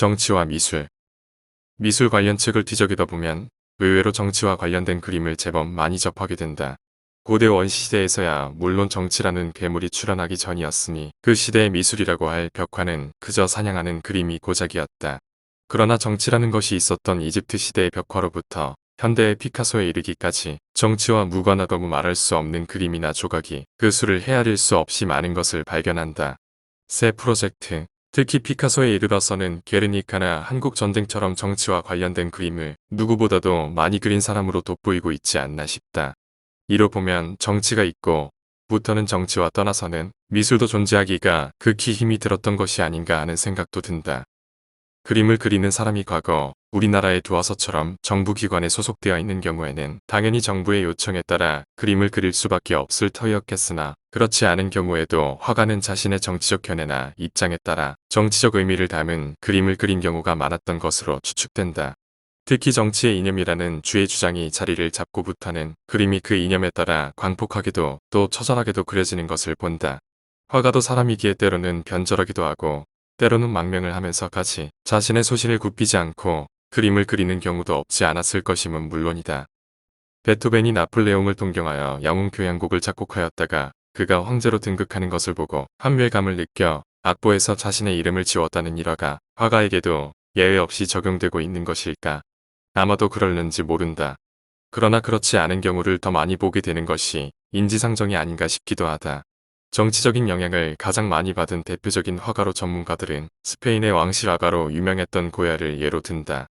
정치와 미술. 미술 관련 책을 뒤적이다 보면 의외로 정치와 관련된 그림을 제법 많이 접하게 된다. 고대 원시시대에서야 물론 정치라는 괴물이 출현하기 전이었으니 그 시대의 미술이라고 할 벽화는 그저 사냥하는 그림이 고작이었다. 그러나 정치라는 것이 있었던 이집트 시대의 벽화로부터 현대의 피카소에 이르기까지 정치와 무관하다고 말할 수 없는 그림이나 조각이 그 수를 헤아릴 수 없이 많은 것을 발견한다. 새 프로젝트, 특히 피카소에 이르러서는 게르니카나 한국전쟁처럼 정치와 관련된 그림을 누구보다도 많이 그린 사람으로 돋보이고 있지 않나 싶다. 이로 보면 정치가 있고 부터는 정치와 떠나서는 미술도 존재하기가 극히 힘이 들었던 것이 아닌가 하는 생각도 든다. 그림을 그리는 사람이 과거 우리나라의 두어서처럼 정부기관에 소속되어 있는 경우에는 당연히 정부의 요청에 따라 그림을 그릴 수밖에 없을 터였겠으나 그렇지 않은 경우에도 화가는 자신의 정치적 견해나 입장에 따라 정치적 의미를 담은 그림을 그린 경우가 많았던 것으로 추측된다. 특히 정치의 이념이라는 주의 주장이 자리를 잡고부터는 그림이 그 이념에 따라 광폭하게도 또 처절하게도 그려지는 것을 본다. 화가도 사람이기에 때로는 변절하기도 하고 때로는 망명을 하면서까지 자신의 소신을 굽히지 않고 그림을 그리는 경우도 없지 않았을 것임은 물론이다. 베토벤이 나폴레옹을 동경하여 영웅 교향곡을 작곡하였다가 그가 황제로 등극하는 것을 보고 환멸감을 느껴 악보에서 자신의 이름을 지웠다는 일화가 화가에게도 예외 없이 적용되고 있는 것일까? 아마도 그럴는지 모른다. 그러나 그렇지 않은 경우를 더 많이 보게 되는 것이 인지상정이 아닌가 싶기도 하다. 정치적인 영향을 가장 많이 받은 대표적인 화가로 전문가들은 스페인의 왕실 화가로 유명했던 고야를 예로 든다.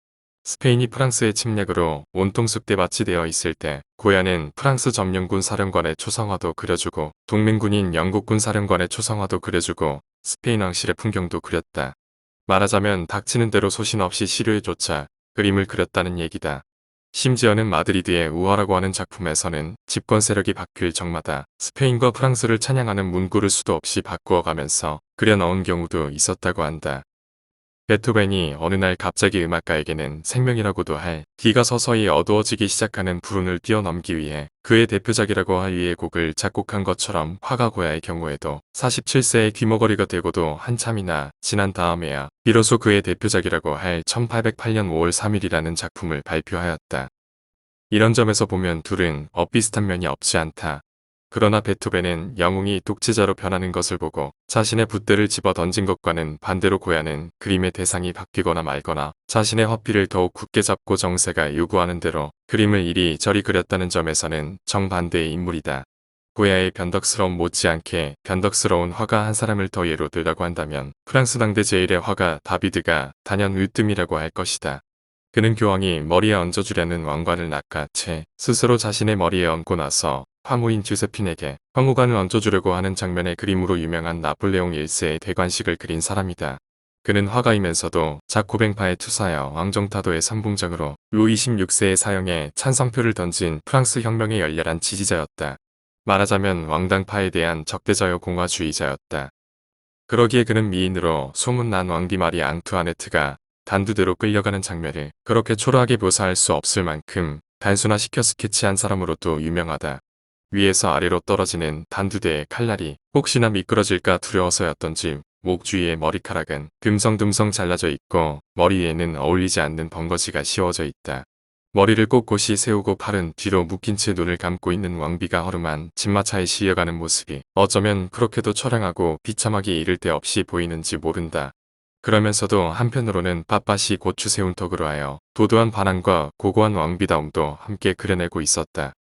스페인이 프랑스의 침략으로 온통 쑥대밭이 되어 있을 때 고야는 프랑스 점령군 사령관의 초상화도 그려주고 동맹군인 영국군 사령관의 초상화도 그려주고 스페인 왕실의 풍경도 그렸다. 말하자면 닥치는 대로 소신 없이 시류에조차 그림을 그렸다는 얘기다. 심지어는 마드리드의 우화라고 하는 작품에서는 집권 세력이 바뀔 적마다 스페인과 프랑스를 찬양하는 문구를 수도 없이 바꾸어가면서 그려넣은 경우도 있었다고 한다. 베토벤이 어느 날 갑자기 음악가에게는 생명이라고도 할 기가 서서히 어두워지기 시작하는 불운을 뛰어넘기 위해 그의 대표작이라고 할 위의 곡을 작곡한 것처럼 화가 고야의 경우에도 47세의 귀머거리가 되고도 한참이나 지난 다음에야 비로소 그의 대표작이라고 할 1808년 5월 3일이라는 작품을 발표하였다. 이런 점에서 보면 둘은 엇비슷한 면이 없지 않다. 그러나 베토벤은 영웅이 독재자로 변하는 것을 보고 자신의 붓대를 집어 던진 것과는 반대로 고야는 그림의 대상이 바뀌거나 말거나 자신의 화필을 더욱 굳게 잡고 정세가 요구하는 대로 그림을 이리저리 그렸다는 점에서는 정반대의 인물이다. 고야의 변덕스러움 못지않게 변덕스러운 화가 한 사람을 더 예로 들라고 한다면 프랑스 당대 제1의 화가 다비드가 단연 으뜸이라고 할 것이다. 그는 교황이 머리에 얹어주려는 왕관을 낚아 채 스스로 자신의 머리에 얹고 나서 황후인 주세핀에게 황후관을 얹어주려고 하는 장면의 그림으로 유명한 나폴레옹 1세의 대관식을 그린 사람이다. 그는 화가이면서도 자코뱅파에 투사하여 왕정타도의 선봉장으로 루이 16세의 사형에 찬성표를 던진 프랑스 혁명의 열렬한 지지자였다. 말하자면 왕당파에 대한 적대자요 공화주의자였다. 그러기에 그는 미인으로 소문난 왕비 마리 앙투아네트가 단두대로 끌려가는 장면을 그렇게 초라하게 묘사할 수 없을 만큼 단순화시켜 스케치한 사람으로도 유명하다. 위에서 아래로 떨어지는 단두대의 칼날이 혹시나 미끄러질까 두려워서였던지 목 주위의 머리카락은 듬성듬성 잘라져 있고 머리 위에는 어울리지 않는 번거지가 씌워져 있다. 머리를 꼿꼿이 세우고 팔은 뒤로 묶인 채 눈을 감고 있는 왕비가 허름한 진마차에 실려가는 모습이 어쩌면 그렇게도 처량하고 비참하게 이를 데 없이 보이는지 모른다. 그러면서도 한편으로는 빳빳이 고추 세운 턱으로 하여 도도한 반항과 고고한 왕비다움도 함께 그려내고 있었다.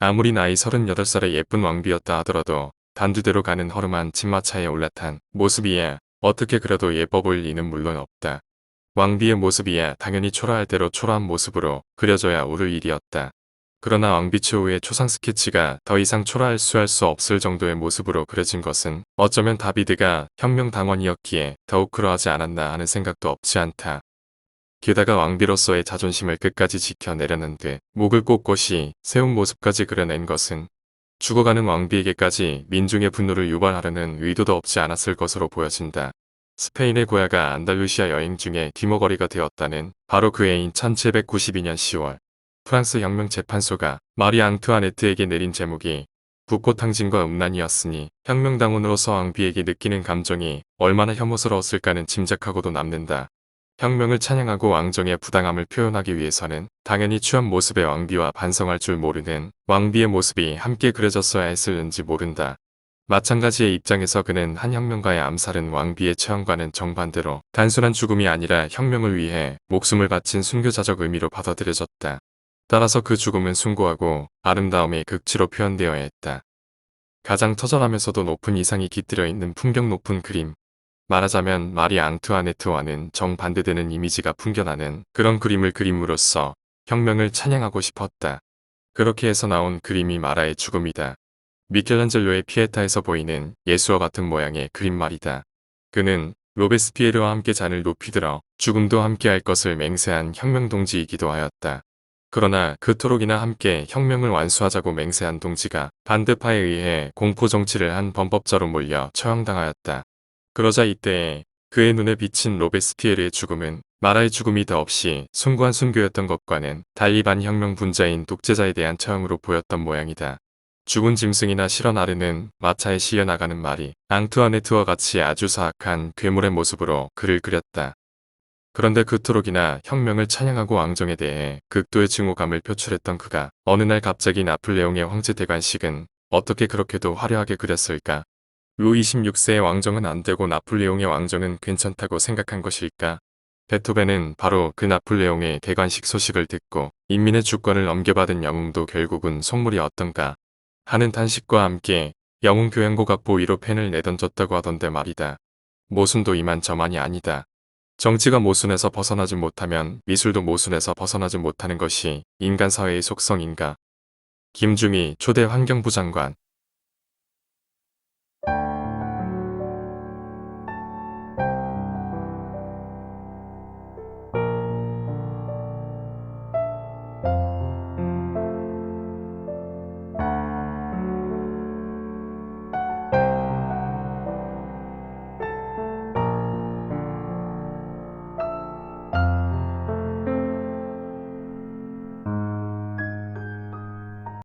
아무리 나이 38살의 예쁜 왕비였다 하더라도 단두대로 가는 허름한 진마차에 올라탄 모습이야 어떻게 그려도 예뻐 보일 리는 물론 없다. 왕비의 모습이야 당연히 초라할 대로 초라한 모습으로 그려져야 옳을 일이었다. 그러나 왕비 최후의 초상 스케치가 더 이상 초라할 수 할 수 없을 정도의 모습으로 그려진 것은 어쩌면 다비드가 혁명당원이었기에 더욱 그러하지 않았나 하는 생각도 없지 않다. 게다가 왕비로서의 자존심을 끝까지 지켜내려는데 목을 꼿꼿이 세운 모습까지 그려낸 것은 죽어가는 왕비에게까지 민중의 분노를 유발하려는 의도도 없지 않았을 것으로 보여진다. 스페인의 고야가 안달루시아 여행 중에 귀머거리가 되었다는 바로 그 해인 1792년 10월 프랑스 혁명재판소가 마리 앙투아네트에게 내린 제목이 국고탕진과 음란이었으니 혁명당원으로서 왕비에게 느끼는 감정이 얼마나 혐오스러웠을까는 짐작하고도 남는다. 혁명을 찬양하고 왕정의 부당함을 표현하기 위해서는 당연히 취한 모습의 왕비와 반성할 줄 모르는 왕비의 모습이 함께 그려졌어야 했을는지 모른다. 마찬가지의 입장에서 그는 한 혁명가의 암살은 왕비의 처형과는 정반대로 단순한 죽음이 아니라 혁명을 위해 목숨을 바친 순교자적 의미로 받아들여졌다. 따라서 그 죽음은 숭고하고 아름다움의 극치로 표현되어야 했다. 가장 터전하면서도 높은 이상이 깃들여 있는 품격 높은 그림. 말하자면 마리 앙투아네트와는 정반대되는 이미지가 풍겨나는 그런 그림을 그림으로써 혁명을 찬양하고 싶었다. 그렇게 해서 나온 그림이 마라의 죽음이다. 미켈란젤로의 피에타에서 보이는 예수와 같은 모양의 그림 말이다. 그는 로베스피에르와 함께 잔을 높이 들어 죽음도 함께할 것을 맹세한 혁명동지이기도 하였다. 그러나 그토록이나 함께 혁명을 완수하자고 맹세한 동지가 반대파에 의해 공포정치를 한 범법자로 몰려 처형당하였다. 그러자 이때에 그의 눈에 비친 로베스피에르의 죽음은 마라의 죽음이 더없이 숭고한 순교였던 것과는 달리 반혁명 분자인 독재자에 대한 처형으로 보였던 모양이다. 죽은 짐승이나 실어 나르는 마차에 실려 나가는 말이 앙투아네트와 같이 아주 사악한 괴물의 모습으로 그를 그렸다. 그런데 그토록이나 혁명을 찬양하고 왕정에 대해 극도의 증오감을 표출했던 그가 어느 날 갑자기 나폴레옹의 황제 대관식은 어떻게 그렇게도 화려하게 그렸을까? 루이 16세의 왕정은 안 되고 나폴레옹의 왕정은 괜찮다고 생각한 것일까? 베토벤은 바로 그 나폴레옹의 대관식 소식을 듣고 인민의 주권을 넘겨받은 영웅도 결국은 속물이 어떤가 하는 탄식과 함께 영웅 교향곡악보 위로 펜을 내던졌다고 하던데 말이다. 모순도 이만저만이 아니다. 정치가 모순에서 벗어나지 못하면 미술도 모순에서 벗어나지 못하는 것이 인간 사회의 속성인가? 김중희 초대 환경부 장관